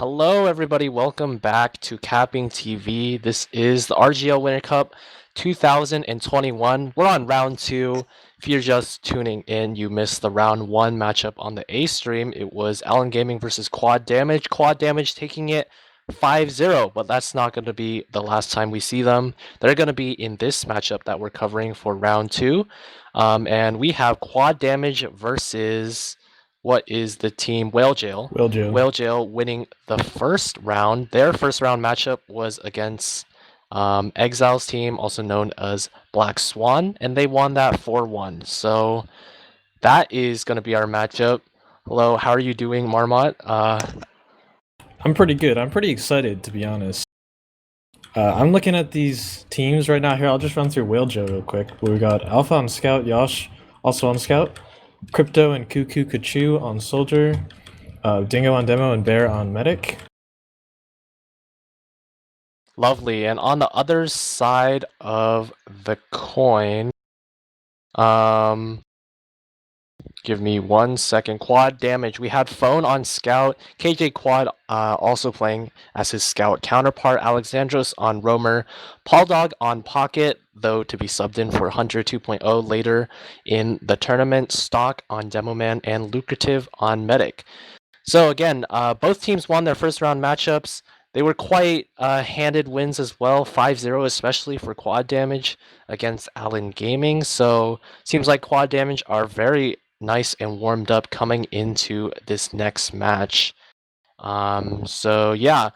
Hello, everybody. Welcome back to CappingTV. This is the RGL Winter Cup 2021. We're on round 2. If you're just tuning in, you missed the round 1 matchup on the A stream. It was Allen Gaming versus Kuod Damage. Kuod Damage taking it 5-0, but that's not going to be the last time we see them. They're going to be in this matchup that we're covering for round 2. And we have Kuod Damage versus... what is the team? Whale Jail. Whale Jail winning the first round. Their first round matchup was against Exile's team, also known as Black Swan, and they won that 4-1. So that is going to be our matchup. Hello, how are you doing, Marmot? I'm pretty good. I'm pretty excited, to be honest. I'm looking at these teams right now. Here, I'll just run through Whale Joe real quick. We got Alpha on Scout, Yosh also on Scout, Crypto and Cuckoo Kachu on Soldier, Dingo on Demo, and Bear on Medic. Lovely. And on the other side of the coin, give me 1 second. Kuod Damage. We had Phone on Scout. KJ Kuod also playing as his Scout counterpart. Alexandros on Roamer. Paul Dog on Pocket, though to be subbed in for Hunter 2.0 later in the tournament. Stock on Demoman and Lucrative on Medic. So again, both teams won their first round matchups. They were quite handed wins as well, 5-0 especially for Kuod Damage against Allen Gaming. So seems like Kuod Damage are very nice and warmed up coming into this next match. So yeah,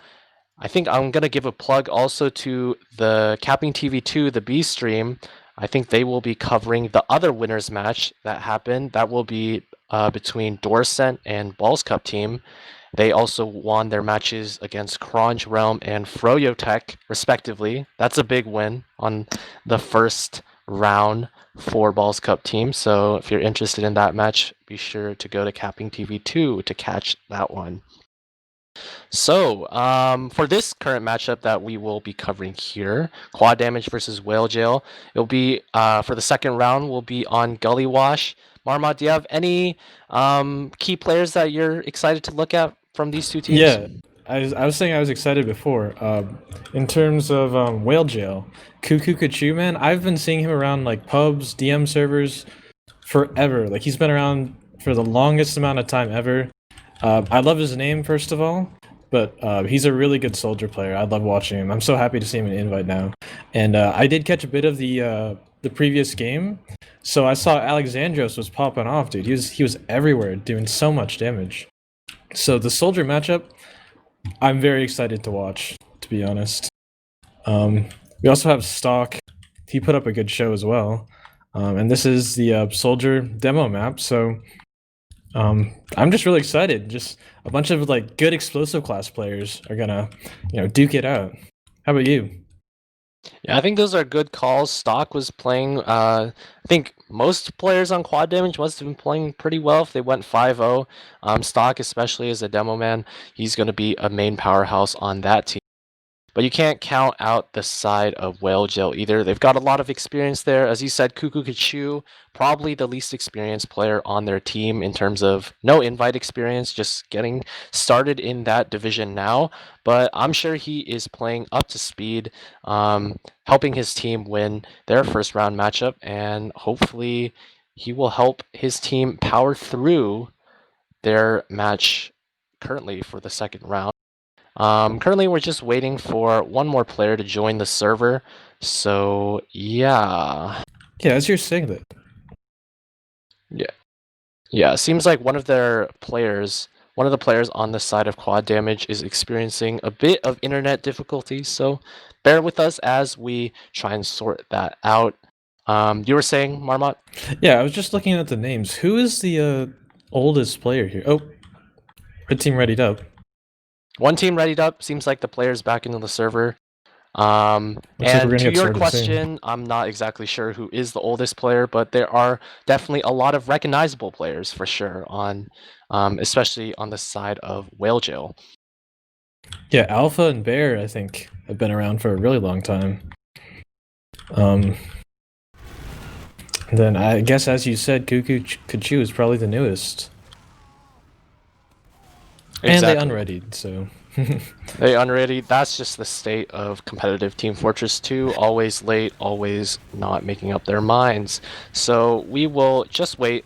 I think I'm gonna give a plug also to the CappingTV 2, the B stream. I think they will be covering the other winners match that happened. That will be between Dorset and Balls Cup team. They also won their matches against Cronge Realm and Froyotech, respectively. That's a big win on the first round for Balls Cup team. So if you're interested in that match, be sure to go to CappingTV 2 to catch that one. So for this current matchup that we will be covering here, Kuod Damage versus Whale Jail, it'll be for the second round will be on Gully Wash. Marmot, do you have any key players that you're excited to look at from these two teams? Yeah, I was saying I was excited before. In terms of Whale Jail, Cuckoo Kachu, man, I've been seeing him around like pubs, DM servers forever. Like he's been around for the longest amount of time ever. I love his name, first of all, but he's a really good Soldier player. I love watching him. I'm so happy to see him in Invite now. And I did catch a bit of the previous game, so I saw Alexandros was popping off, dude. He was everywhere, doing so much damage. So the Soldier matchup, I'm very excited to watch, to be honest. We also have Stock. He put up a good show as well. And this is the Soldier demo map, so I'm just really excited. Just a bunch of like good explosive class players are gonna, duke it out. How about you? Yeah, I think those are good calls. Stock was playing, I think most players on Kuod Damage must have been playing pretty well if they went 5-0. Stock, especially as a demo man, he's going to be a main powerhouse on that team. But you can't count out the side of Whale Jail either. They've got a lot of experience there. As you said, Cuckoo Kachu, probably the least experienced player on their team in terms of no invite experience, just getting started in that division now. But I'm sure he is playing up to speed, helping his team win their first round matchup, and hopefully he will help his team power through their match currently for the second round. Currently, we're just waiting for one more player to join the server. So, yeah. Yeah, as you're saying that. Yeah, it seems like one of the players on the side of Kuod Damage is experiencing a bit of internet difficulties. So, bear with us as we try and sort that out. You were saying, Marmot? Yeah, I was just looking at the names. Who is the oldest player here? Oh, red team readied up. One team readied up. Seems like the player's back into the server. Looks like we're And gonna to get your started question, soon. I'm not exactly sure who is the oldest player, but there are definitely a lot of recognizable players for sure on, especially on the side of Whale Jail. Yeah, Alpha and Bear, I think, have been around for a really long time. Then I guess, as you said, Cuckoo Kachu is probably the newest. Exactly. And they unreadied, so... They unready. That's just the state of competitive Team Fortress 2. Always late, always not making up their minds. So we will just wait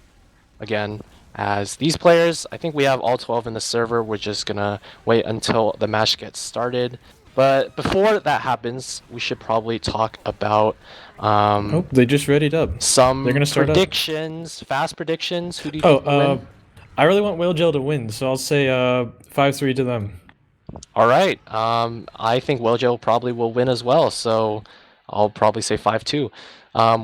again as these players, I think we have all 12 in the server. We're just gonna wait until the match gets started. But before that happens, we should probably talk about Oh, they just readied up. They're some gonna start up. predictions, fast predictions. Who do you Oh, think will win? I really want Whale Jail to win, so I'll say 5-3 to them. All right. I think Wojo probably will win as well, so I'll probably say 5-2.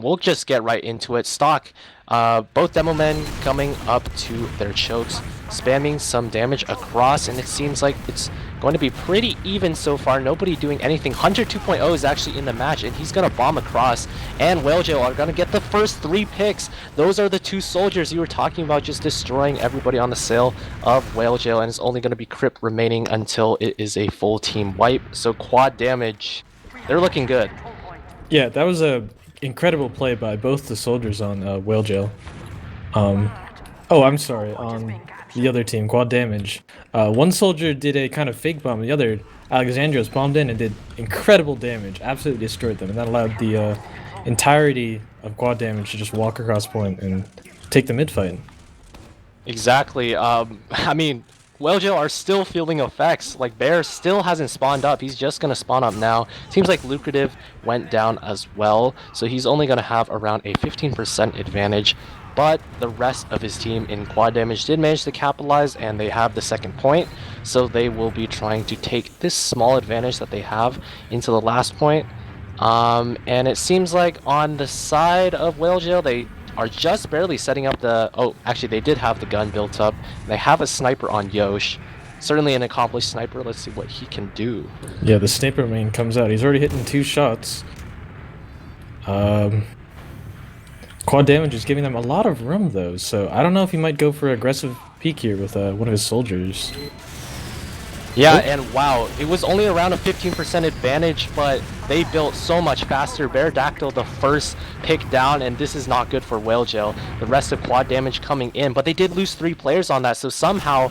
We'll just get right into it. Stock. Both demo men coming up to their chokes, spamming some damage across, and it seems like it's going to be pretty even so far. Nobody doing anything. Hunter 2.0 is actually in the match, and he's going to bomb across, and Whalejail are going to get the first 3 picks. Those are the 2 soldiers you were talking about, just destroying everybody on the sail of Whalejail, and it's only going to be Crypt remaining until it is a full team wipe. So quad damage. They're looking good. Yeah, that was a incredible play by both the soldiers on Whale Jail. Oh, I'm sorry, on the other team, quad damage. One soldier did a kind of fake bomb, the other, Alexandros, bombed in and did incredible damage, absolutely destroyed them, and that allowed the entirety of quad damage to just walk across point and take the mid fight. Exactly. I mean, Whalejail are still feeling effects. Like, Bear still hasn't spawned up. He's just going to spawn up now. Seems like Lucrative went down as well, so he's only going to have around a 15% advantage. But the rest of his team in quad damage did manage to capitalize, and they have the second point. So they will be trying to take this small advantage that they have into the last point. And it seems like on the side of Whalejail, they are just barely setting up the... Oh, actually, they did have the gun built up. They have a sniper on Yosh. Certainly an accomplished sniper. Let's see what he can do. Yeah, the sniper main comes out. He's already hitting 2 shots. Quad damage is giving them a lot of room, though, so I don't know if he might go for aggressive peek here with one of his soldiers. Yeah, and wow, it was only around a 15% advantage, but they built so much faster. Beardactyl the first pick down, and this is not good for Whalejail. The rest of quad damage coming in, but they did lose 3 players on that, so somehow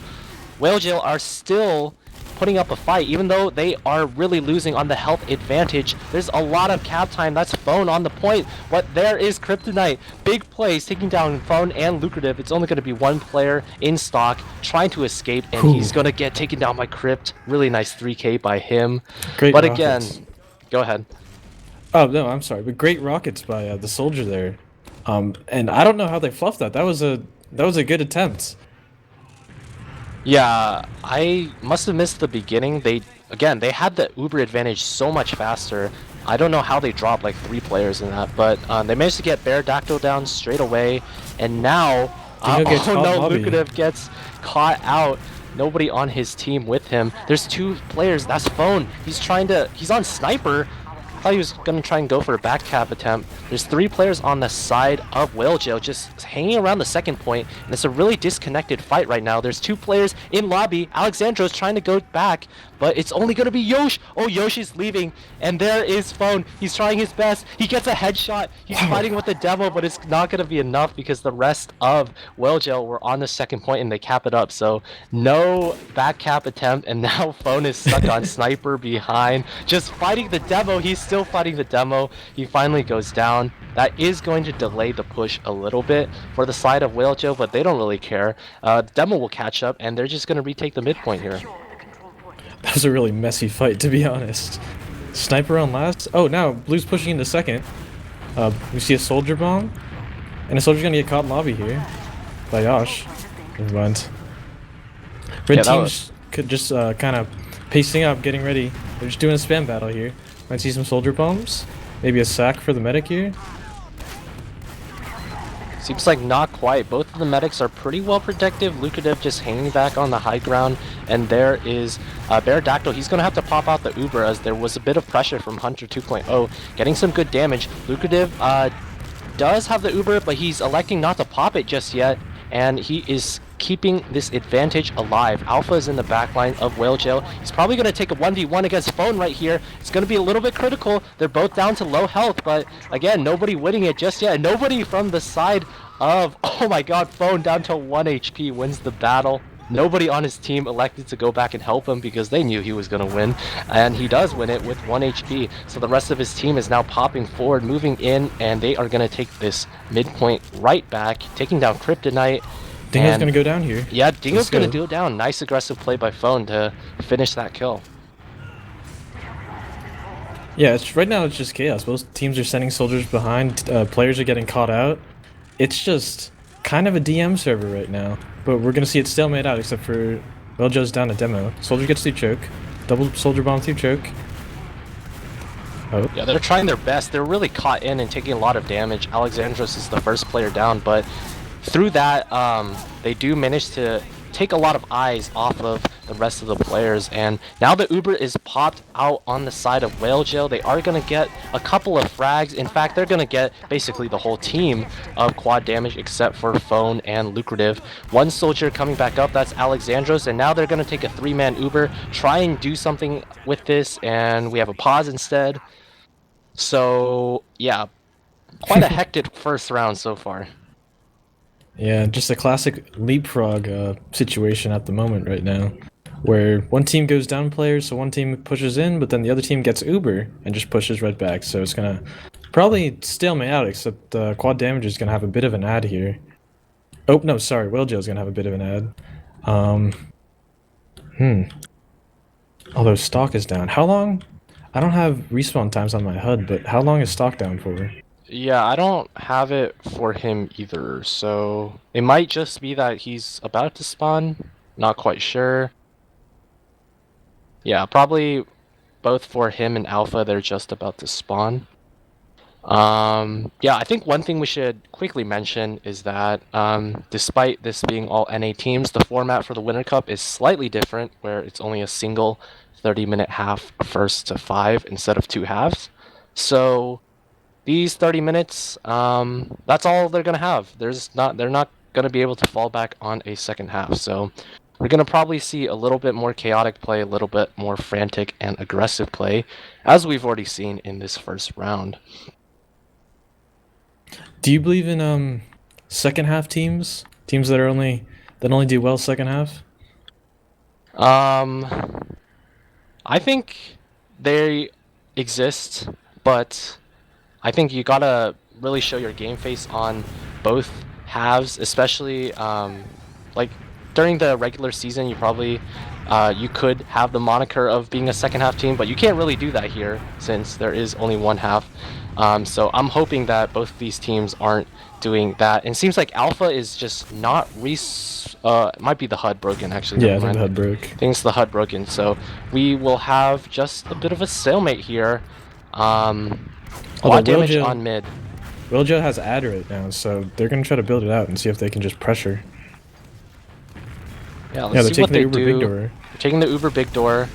Whalejail are still putting up a fight, even though they are really losing on the health advantage. There's a lot of cap time. That's Phone on the point, but there is Kryptonite. Big plays, taking down Phone and Lucrative. It's only going to be 1 player in stock trying to escape, and he's going to get taken down by Crypt. Really nice 3k by him. Great but rockets. Again, go ahead. Oh, no, I'm sorry, but great rockets by the soldier there. And I don't know how they fluffed that. That was a good attempt. Yeah, I must have missed the beginning. They had the Uber advantage so much faster. I don't know how they dropped like 3 players in that, but they managed to get Beardactyl down straight away, and now oh no, Lucrative gets caught out. Nobody on his team with him. There's 2 players. That's Phone. He's on sniper. I thought he was going to try and go for a back cap attempt. There's 3 players on the side of Whalejail just hanging around the second point, and it's a really disconnected fight right now. There's 2 players in lobby. Alexandro's trying to go back, but it's only going to be Yosh. Oh, Yosh is leaving, and there is Phone. He's trying his best. He gets a headshot. He's fighting with the demo, but it's not going to be enough because the rest of Whalejail were on the second point, and they cap it up. So no back cap attempt, and now Phone is stuck on sniper behind, just fighting the demo. He's still fighting the demo. He finally goes down. That is going to delay the push a little bit for the side of Whalejail, but they don't really care. The demo will catch up, and they're just going to retake the midpoint here. That was a really messy fight, to be honest. Sniper on last. Oh, now Blue's pushing into second. We see a soldier bomb, and a soldier's gonna get caught in lobby here by Yosh. Never mind. Red teams could just kind of pacing up, getting ready. They're just doing a spam battle here. Might see some soldier bombs. Maybe a sack for the medic here. Seems like not quite. Both of the medics are pretty well protective. Lucrative just hanging back on the high ground. And there is Beardactyl. He's going to have to pop out the Uber as there was a bit of pressure from Hunter 2.0. Getting some good damage. Lucrative does have the Uber, but he's electing not to pop it just yet. And he is keeping this advantage alive. Alpha is in the backline of Whalejail. He's probably going to take a 1v1 against Phone right here. It's going to be a little bit critical. They're both down to low health, but again, nobody winning it just yet. Nobody from the side of, oh my god, Phone down to 1 HP wins the battle. nobody on his team elected to go back and help him because they knew he was going to win, and he does win it with 1 HP. So the rest of his team is now popping forward, moving in, and they are going to take this midpoint right back, taking down Kryptonite. Dingo's going to go down here. Yeah, Dingo's going to go down. Nice aggressive play by Phone to finish that kill. Yeah, right now it's just chaos. Both teams are sending soldiers behind. Players are getting caught out. It's just kind of a DM server right now. But we're going to see it stalemate out except for Welljo's down a demo. Soldier gets through choke. Double soldier bomb through choke. Oh. Yeah, they're trying their best. They're really caught in and taking a lot of damage. Alexandros is the first player down, but through that, they do manage to take a lot of eyes off of the rest of the players, and now the Uber is popped out on the side of Whale Jail. They are going to get a couple of frags. In fact, they're going to get basically the whole team of quad damage except for Phone and Lucrative. One soldier coming back up, that's Alexandros, and now they're going to take a 3-man Uber, try and do something with this, and we have a pause instead. So yeah, quite a hectic first round so far. Yeah, just a classic leapfrog situation at the moment right now, where one team goes down players, so one team pushes in, but then the other team gets Uber and just pushes right back. So it's gonna probably stalemate out, except Quad Damage is gonna have a bit of an ad here. Oh no, sorry, Welljo's gonna have a bit of an ad. Although stock is down. How long? I don't have respawn times on my HUD, but how long is stock down for? Yeah, I don't have it for him either, so it might just be that he's about to spawn. Not quite sure. Yeah, probably both for him and Alpha, they're just about to spawn. Yeah, I think one thing we should quickly mention is that despite this being all NA teams, the format for the Winter Cup is slightly different, where it's only a single 30-minute half first to 5 instead of 2 halves. So these 30 minutes, that's all they're gonna have. They're not gonna be able to fall back on a second half. So we're gonna probably see a little bit more chaotic play, a little bit more frantic and aggressive play, as we've already seen in this first round. Do you believe in second half teams? Teams that only do well second half? I think they exist, but I think you gotta really show your game face on both halves, especially like during the regular season. You probably you could have the moniker of being a second half team, but you can't really do that here since there is only one half. So I'm hoping that both of these teams aren't doing that. And it seems like Alpha is just not it might be the HUD broken actually. Yeah, I think the HUD broke. I think it's the HUD broken. So we will have just a bit of a stalemate here. A lot of damage on mid. Welljo has ad right now, so they're gonna try to build it out and see if they can just pressure. Yeah, let's see what they do. Big door. They're taking the Uber big door.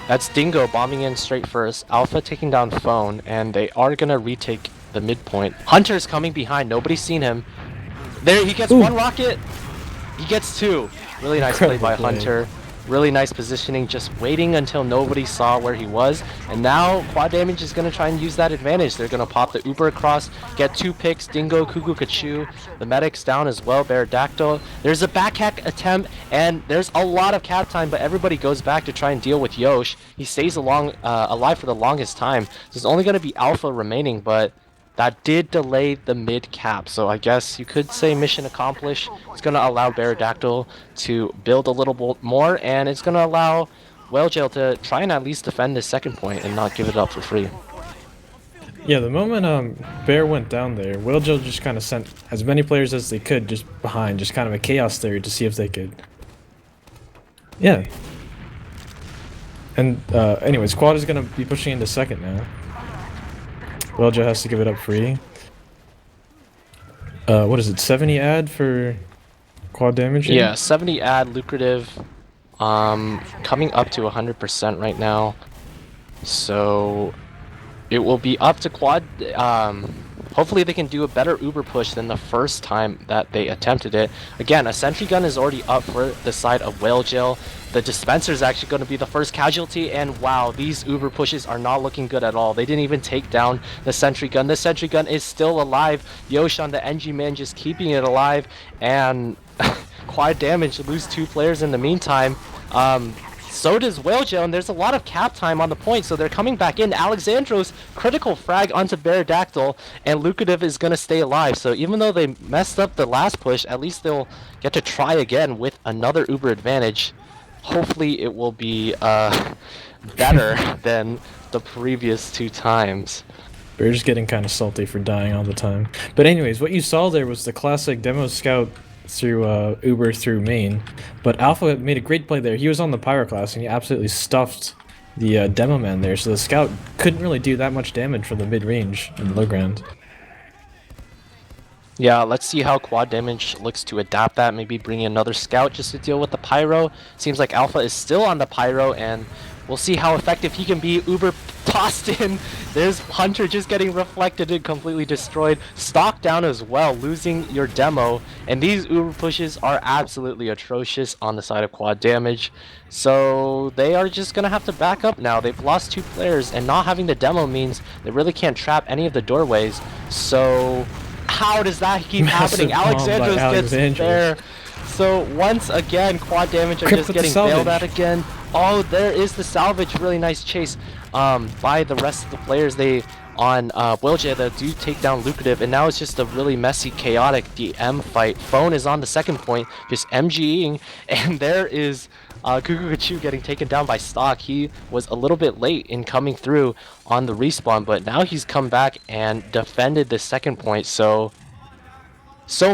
That's Dingo bombing in straight first. Alpha taking down Phone, and they are gonna retake the midpoint. Hunter's coming behind. Nobody's seen him. There, he gets one rocket. He gets 2. Really nice play by Hunter. Really nice positioning, just waiting until nobody saw where he was. And now Quad Damage is going to try and use that advantage. They're going to pop the Uber across, get 2 picks, Dingo, Kuku, Kachu. The medic's down as well, Baradactyl. There's a backhack attempt, and there's a lot of cap time, but everybody goes back to try and deal with Yosh. He stays alive for the longest time. There's only going to be Alpha remaining, but that did delay the mid cap, so I guess you could say mission accomplished. It's going to allow Baradactyl to build a little bit more, and it's going to allow Whalejail to try and at least defend his second point and not give it up for free. Yeah, the moment Bear went down there, Whalejail just kind of sent as many players as they could just behind, just kind of a chaos theory to see if they could. Yeah. And anyways, Quad is going to be pushing into second now. Welljo has to give it up free. What is it, 70 ad for Quad Damage? Yeah, 70 ad, Lucrative. Coming up to 100% right now. So it will be up to Quad. Hopefully they can do a better Uber push than the first time that they attempted it. Again, a sentry gun is already up for the side of Whalejail. The dispenser is actually going to be the first casualty, and wow, these Uber pushes are not looking good at all. They didn't even take down the sentry gun. The sentry gun is still alive. Yosh on the NG man just keeping it alive, and Quad Damage lose 2 players in the meantime. So does Whalejail, and there's a lot of cap time on the point, so they're coming back in. Alexandros critical frag onto Beardactyl, and Lucrative is going to stay alive. So even though they messed up the last push, at least they'll get to try again with another Uber advantage. Hopefully it will be better than the previous 2 times. We're just getting kind of salty for dying all the time. But anyways, what you saw there was the classic demo scout through Uber through main. But Alpha made a great play there. He was on the Pyro class and he absolutely stuffed the demo man there. So the scout couldn't really do that much damage from the mid range in low ground. Yeah, let's see how Quad Damage looks to adapt that. Maybe bring in another scout just to deal with the Pyro. Seems like Alpha is still on the Pyro, and we'll see how effective he can be. Uber tossed in. There's Hunter just getting reflected and completely destroyed. Stock down as well, losing your demo. And these Uber pushes are absolutely atrocious on the side of Quad Damage. So they are just going to have to back up now. They've lost 2 players, and not having the demo means they really can't trap any of the doorways. So how does that keep happening? Alexandros gets there. So once again, Quad Damage are just getting bailed out again. Oh, there is the salvage. Really nice chase by the rest of the players. They on Whalejail that do take down Lucrative, and now it's just a really messy, chaotic DM fight. Phone is on the second point, just MGing, and there is Kukukachu getting taken down by Stock. He was a little bit late in coming through on the respawn, but now he's come back and defended the second point. So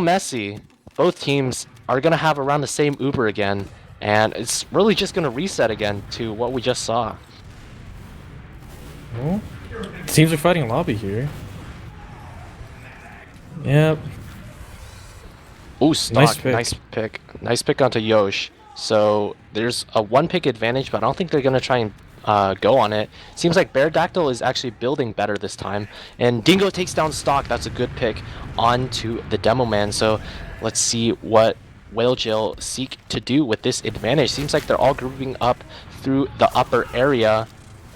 messy. Both teams are going to have around the same Uber again, and it's really just going to reset again to what we just saw. Well, teams are fighting lobby here. Yep. Ooh, Stock, nice pick. Nice pick onto Yosh. So there's a 1-pick advantage, but I don't think they're going to try and go on it. Seems like Beardactyl is actually building better this time. And Dingo takes down Stock. That's a good pick onto the Demo Man. So let's see what Whalejail seek to do with this advantage. Seems like they're all grouping up through the upper area.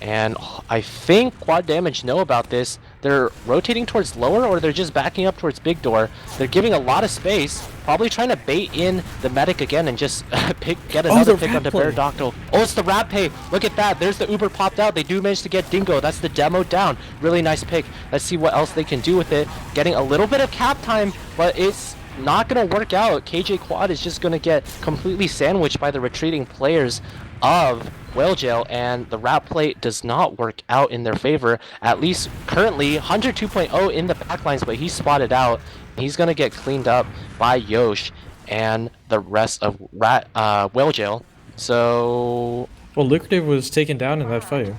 And I think Quad Damage know about this. They're rotating towards lower, or they're just backing up towards big door. They're giving a lot of space, probably trying to bait in the medic again and just get another pick onto Beardactyl. Oh, it's the Rap Pay. Look at that. There's the Uber popped out. They do manage to get Dingo. That's the demo down. Really nice pick. Let's see what else they can do with it. Getting a little bit of cap time, but it's not going to work out. KJ Quad is just going to get completely sandwiched by the retreating players of Whalejail, and the Rap Plate does not work out in their favor. At least currently, Hunter 2.0 in the backlines, but he's spotted out. He's going to get cleaned up by Yosh and the rest of Whalejail. So well, Lucrative was taken down in that fight.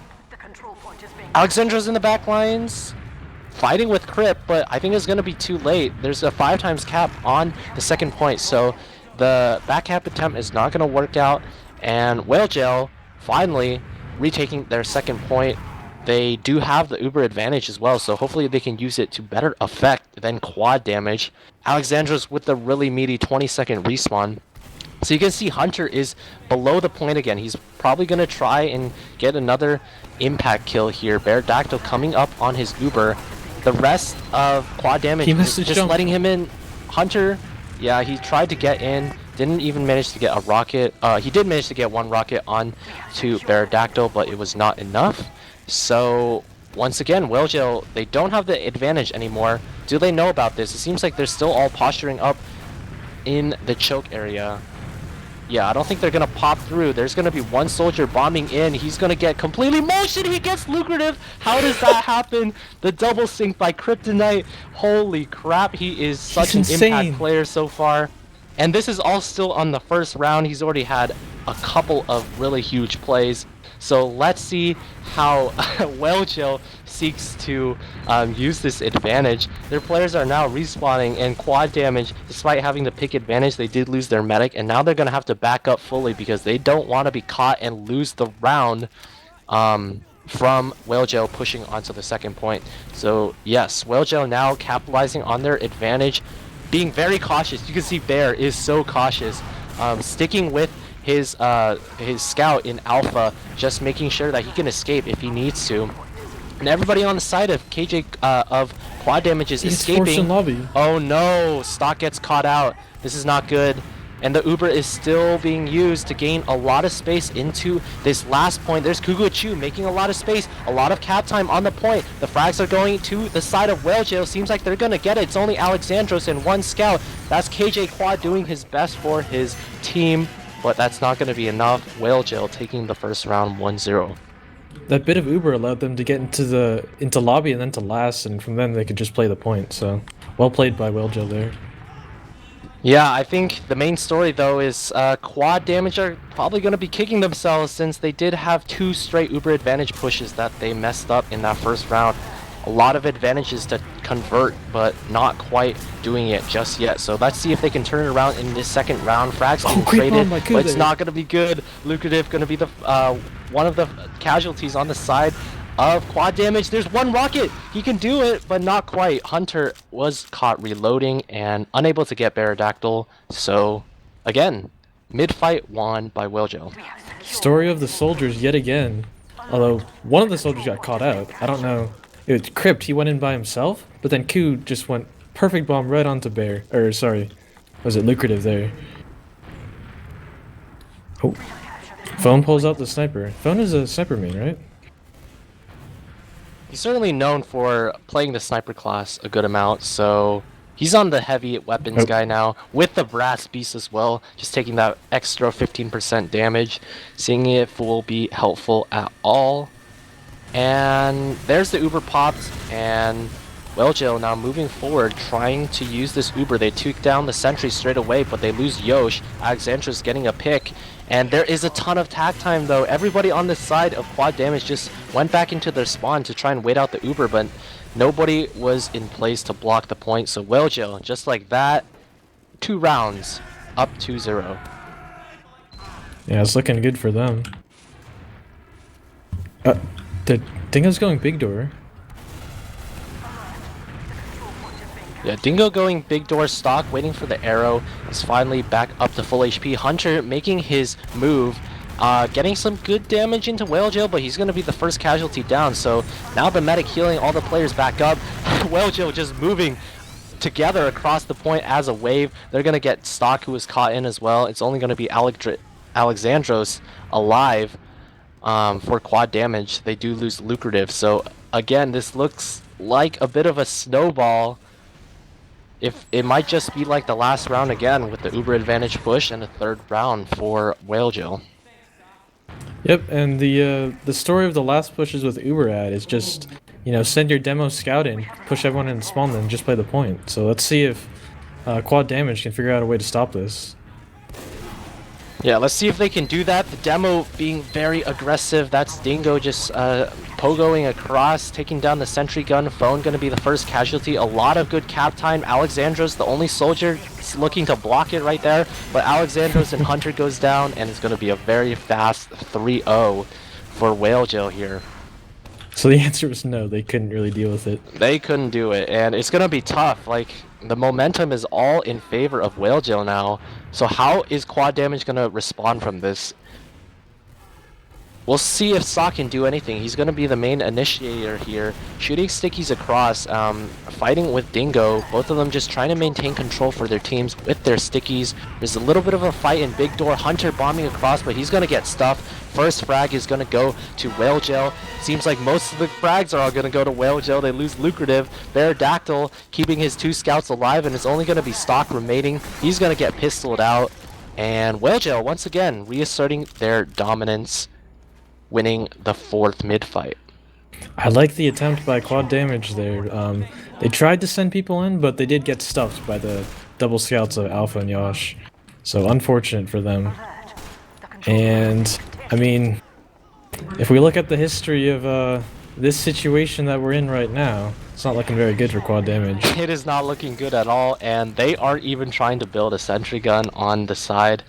Alexandra's in the backlines, fighting with Crip, but I think it's going to be too late. There's a 5x cap on the second point, so the back cap attempt is not going to work out. And Whalejail finally retaking their second point. They do have the Uber advantage as well, so hopefully they can use it to better effect than Quad Damage. Alexandros with the really meaty 20-second respawn. So you can see Hunter is below the point again. He's probably going to try and get another impact kill here. Beardactyl coming up on his Uber. The rest of Quad Damage is just letting him in. Hunter, yeah, he tried to get in. Didn't even manage to get a rocket. He did manage to get 1 rocket on to Beardactyl, but it was not enough. So once again, Whalejail, they don't have the advantage anymore. Do they know about this? It seems like they're still all posturing up in the choke area. Yeah, I don't think they're going to pop through. There's going to be 1 soldier bombing in. He's going to get completely motion. He gets Lucrative. How does that happen? The double sync by Kryptonite. Holy crap. He is such an impact player so far. And this is all still on the first round. He's already had a couple of really huge plays. So let's see how Whalejail seeks to use this advantage. Their players are now respawning, and Quad Damage, despite having the pick advantage, they did lose their medic, and now they're going to have to back up fully because they don't want to be caught and lose the round from Whalejail pushing onto the second point. So yes, Whalejail now capitalizing on their advantage, being very cautious. You can see Bear is so cautious, sticking with his scout in Alpha, just making sure that he can escape if he needs to. And everybody on the side of KJ of Quad Damage is escaping. Lobby. Oh no, Stock gets caught out. This is not good. and the Uber is still being used to gain a lot of space into this last point. There's Kuod making a lot of space, a lot of cap time on the point. The frags are going to the side of Whale Jail. Seems like they're gonna get it. It's only Alexandros and one scout. That's KJ Kuod doing his best for his team, but that's not gonna be enough. Whale Jail taking the first round 1-0. That bit of Uber allowed them to get into lobby and then to last, and from then they could just play the point. So well played by Whalejell there. Yeah, I think the main story though is Quad Damage are probably going to be kicking themselves since they did have 2 straight Uber advantage pushes that they messed up in that first round. A lot of advantages to convert, but not quite doing it just yet. So let's see if they can turn it around in this second round. Frags being traded, but it's not going to be good. Lucrative going to be the one of the casualties on the side of Quad Damage. There's one rocket. He can do it, but not quite. Hunter was caught reloading and unable to get Baradactyl. So, again, mid-fight won by Whalejell. Story of the soldiers yet again. Although, one of the soldiers got caught out. I don't know. It was Crypt. He went in by himself, but then Q just went perfect bomb right onto Bear. Or, sorry. Was it Lucrative there? Oh. Phone pulls out the sniper. Phone is a sniper main, right? He's certainly known for playing the sniper class a good amount, so he's on the heavy weapons guy now, with the brass beast as well, just taking that extra 15% damage, seeing if will be helpful at all. And there's the Uber popped, and Whalejell now moving forward, trying to use this Uber. They took down the sentry straight away, but they lose Yosh. Alexandra's getting a pick, and there is a ton of tag time though. Everybody on this side of Quad Damage just went back into their spawn to try and wait out the Uber, but nobody was in place to block the point. So Whalejell, just like that, 2 rounds, up 2-0. Yeah, it's looking good for them. The Dingo's going big door. Yeah, Dingo going big door stock, waiting for the arrow. Is finally back up to full HP. Hunter making his move, getting some good damage into Whalejell, but he's going to be the first casualty down. So now the medic healing all the players back up. Whalejell just moving together across the point as a wave. They're going to get Stock, who was caught in as well. It's only going to be Alexandros alive for Quad Damage. They do lose Lucrative. So again, this looks like a bit of a snowball. If it might just be like the last round again with the Uber advantage push and a 3rd round for Whalejell. Yep, and the story of the last pushes with Uber ad is just, you know, send your demo scout in, push everyone in spawn, then just play the point. So let's see if Quad Damage can figure out a way to stop this. Yeah, let's see if they can do that. The demo being very aggressive. That's Dingo just pogoing across, taking down the sentry gun. Phone going to be the first casualty. A lot of good cap time. Alexandros, the only soldier, looking to block it right there. But Alexandros and Hunter goes down, and it's going to be a very fast 3-0 for Whalejell here. So the answer was no, they couldn't really deal with it. They couldn't do it, and it's going to be tough. Like, the momentum is all in favor of Whalejell now. So how is Quad Damage going to respond from this? We'll see if Sock can do anything. He's going to be the main initiator here. Shooting stickies across, fighting with Dingo. Both of them just trying to maintain control for their teams with their stickies. There's a little bit of a fight in Big Door. Hunter bombing across, but he's going to get stuffed. First frag is going to go to Whalejell. Seems like most of the frags are all going to go to Whalejell. They lose Lucrative. Baradactyl keeping his 2 scouts alive, and it's only going to be Stock remaining. He's going to get pistoled out. And Whalejell, once again, reasserting their dominance, winning the 4th mid-fight. I like the attempt by Quad Damage there. They tried to send people in, but they did get stuffed by the double scouts of Alpha and Yosh. So unfortunate for them. And, I mean, if we look at the history of this situation that we're in right now, it's not looking very good for Quad Damage. It is not looking good at all, and they aren't even trying to build a sentry gun on the side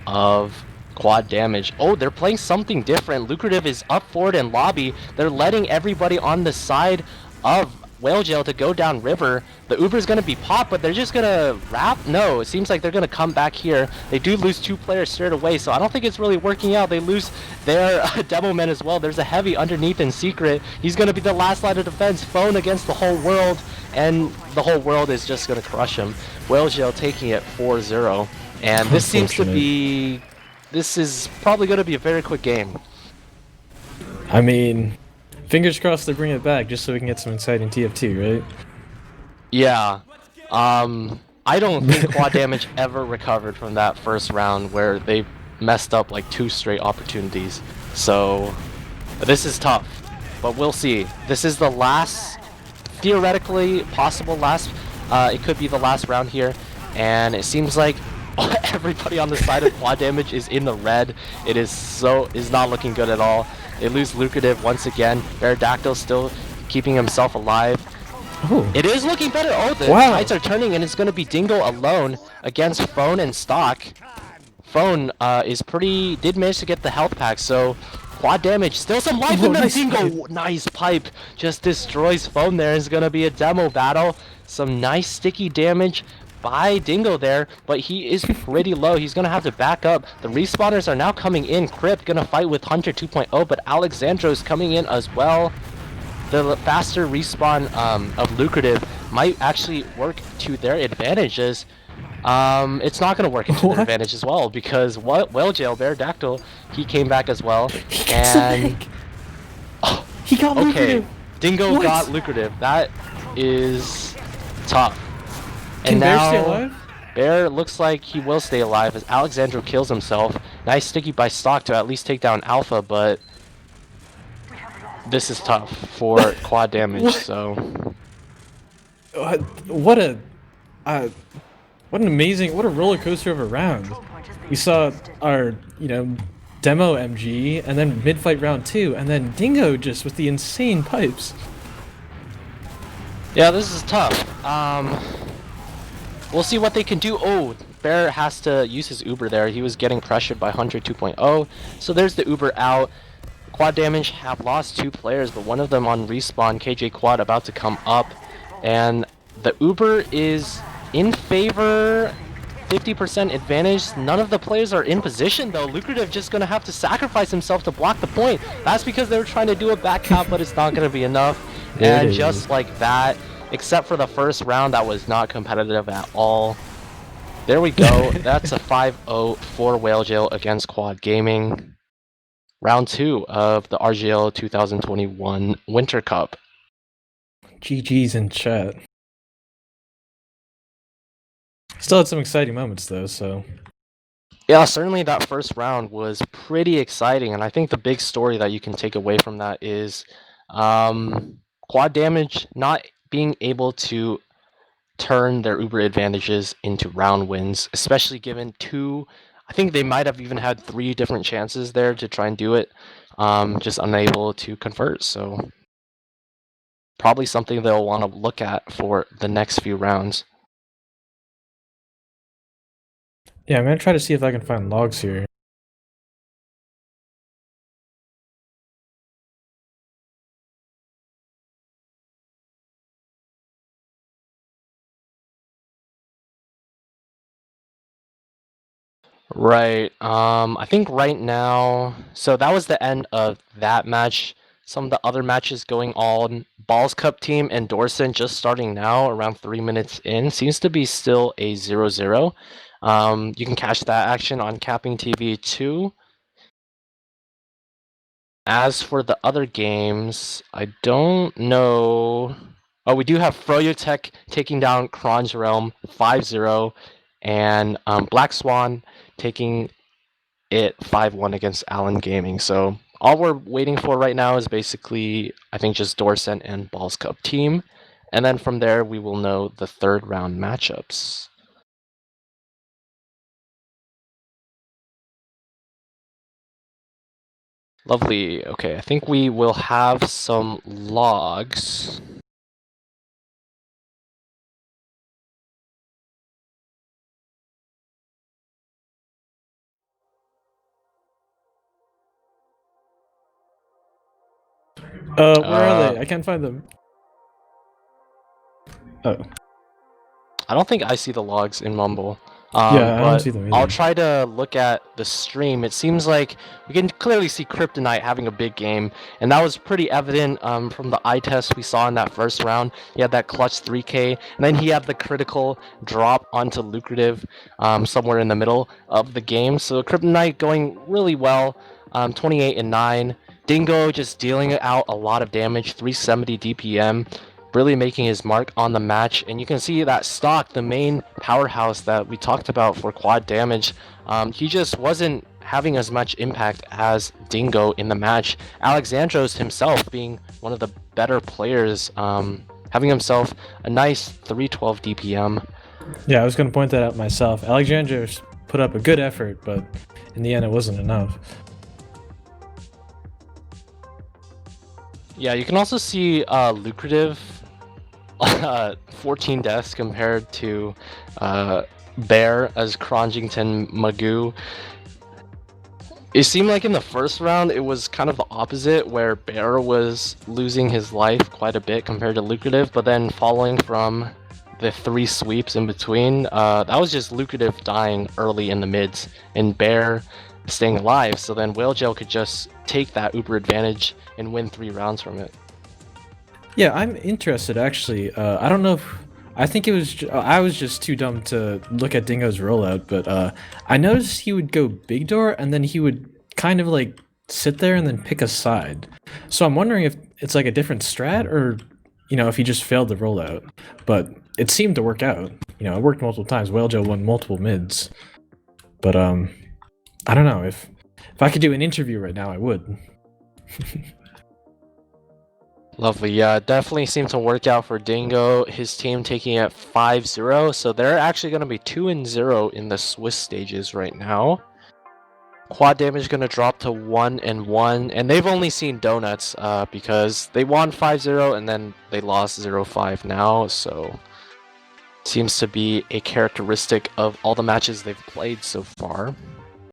of Quad Damage. Oh, they're playing something different. Lucrative is up forward in lobby. They're letting everybody on the side of Whalejell to go down river. The Uber's going to be popped, but they're just going to wrap? No, it seems like they're going to come back here. They do lose 2 players straight away, so I don't think it's really working out. They lose their demo men as well. There's a heavy underneath in secret. He's going to be the last line of defense. Phone against the whole world, and the whole world is just going to crush him. Whalejell taking it 4-0. And this seems to Unfortunate. be... This is probably going to be a very quick game. I mean, fingers crossed they bring it back just so we can get some exciting TF2, right? Yeah. I don't think Quad Damage ever recovered from that first round where they messed up like 2 straight opportunities. So this is tough, but we'll see. This is the last, theoretically possible last. It could be the last round here, and it seems like everybody on the side of Quad Damage is in the red. It is not looking good at all. They lose Lucrative once again. Aerodactyl still keeping himself alive. Oh. It is looking better. Oh, the Wow. tides are turning, and it's going to be Dingo alone against Phone and Stock. Phone did manage to get the health pack, so Quad Damage, still some life in them. Nice Dingo, nice pipe, just destroys Phone there. It's going to be a demo battle. Some nice sticky damage by Dingo there, but he is pretty low. He's going to have to back up. The respawners are now coming in. Crypt going to fight with Hunter 2.0, but Alexandro's coming in as well. The faster respawn of Lucrative might actually work to their advantages. It's not going to work into their advantage as well, because Whale Jail, Aerodactyl, he came back as well. And he got Lucrative. Dingo got Lucrative. That is tough. Can and Bear now, stay alive? Bear looks like he will stay alive as Alexandro kills himself. Nice sticky by Stock to at least take down Alpha, but this is tough for Quad Damage. So what an amazing, what a roller coaster of a round. We saw our, demo MG, and then mid-fight round 2, and then Dingo just with the insane pipes. Yeah, this is tough. We'll see what they can do. Oh, Bear has to use his Uber there. He was getting pressured by Hunter 2.0. So there's the Uber out. Quad Damage have lost 2 players, but one of them on respawn, KJ Quad, about to come up. And the Uber is in favor, 50% advantage. None of the players are in position, though. Lucrative just going to have to sacrifice himself to block the point. That's because they were trying to do a back cap, but it's not going to be enough. And just like that, except for the first round, that was not competitive at all. There we go. That's a 5-0 for Whale Jail against Quad Gaming. Round 2 of the RGL 2021 Winter Cup. GG's in chat. Still had some exciting moments though, so. Yeah, certainly that first round was pretty exciting, and I think the big story that you can take away from that is Quad Damage not being able to turn their Uber advantages into round wins, especially given 2, I think they might have even had 3 different chances there to try and do it, just unable to convert. So probably something they'll want to look at for the next few rounds. Yeah, I'm gonna try to see if I can find logs here. Right. I think right now, so that was the end of that match. Some of the other matches going on. Balls Cup team and Dorson just starting now, around 3 minutes in. Seems to be still a 0-0. You can catch that action on CappingTV 2. As for the other games, I don't know. Oh, we do have Froyotech taking down Kron's Realm 5-0, and Black Swan taking it 5-1 against Allen Gaming. So all we're waiting for right now is basically, I think, just Dorset and Balls Cup team. And then from there, we will know the 3rd round matchups. Lovely. Okay, I think we will have some logs. Where are they? I can't find them. Oh. I don't think I see the logs in Mumble. Yeah, I don't But see them I'll either. try to look at the stream. It seems like we can clearly see Kryptonite having a big game, and that was pretty evident from the eye test we saw in that first round. He had that clutch 3K, and then he had the critical drop onto Lucrative somewhere in the middle of the game. So Kryptonite going really well, 28 and 9. Dingo just dealing out a lot of damage, 370 DPM, really making his mark on the match. And you can see that stock, the main powerhouse that we talked about for quad damage, he just wasn't having as much impact as Dingo in the match. Alexandros himself being one of the better players, having himself a nice 312 DPM. Yeah, I was going to point that out myself. Alexandra put up a good effort, but in the end, it wasn't enough. Yeah, you can also see Lucrative 14 deaths compared to Bear as Cronjington Magoo. It seemed like in the first round it was kind of the opposite, where Bear was losing his life quite a bit compared to Lucrative, but then following from the 3 sweeps in between, that was just Lucrative dying early in the mids and Bear staying alive, so then Whale Jail could just take that uber advantage and win 3 rounds from it. Yeah, I'm interested actually. I don't know if I think it was I was just too dumb to look at Dingo's rollout, but I noticed he would go big door and then he would kind of like sit there and then pick a side. So I'm wondering if it's like a different strat or if he just failed the rollout. But it seemed to work out. It worked multiple times. Whalejo won multiple mids. But I don't know if I could do an interview right now, I would. Lovely, yeah, it definitely seemed to work out for Dingo. His team taking it 5-0, so they're actually going to be 2-0 in the Swiss stages right now. Quad damage going to drop to 1-1, and they've only seen donuts because they won 5-0 and then they lost 0-5 now, so seems to be a characteristic of all the matches they've played so far.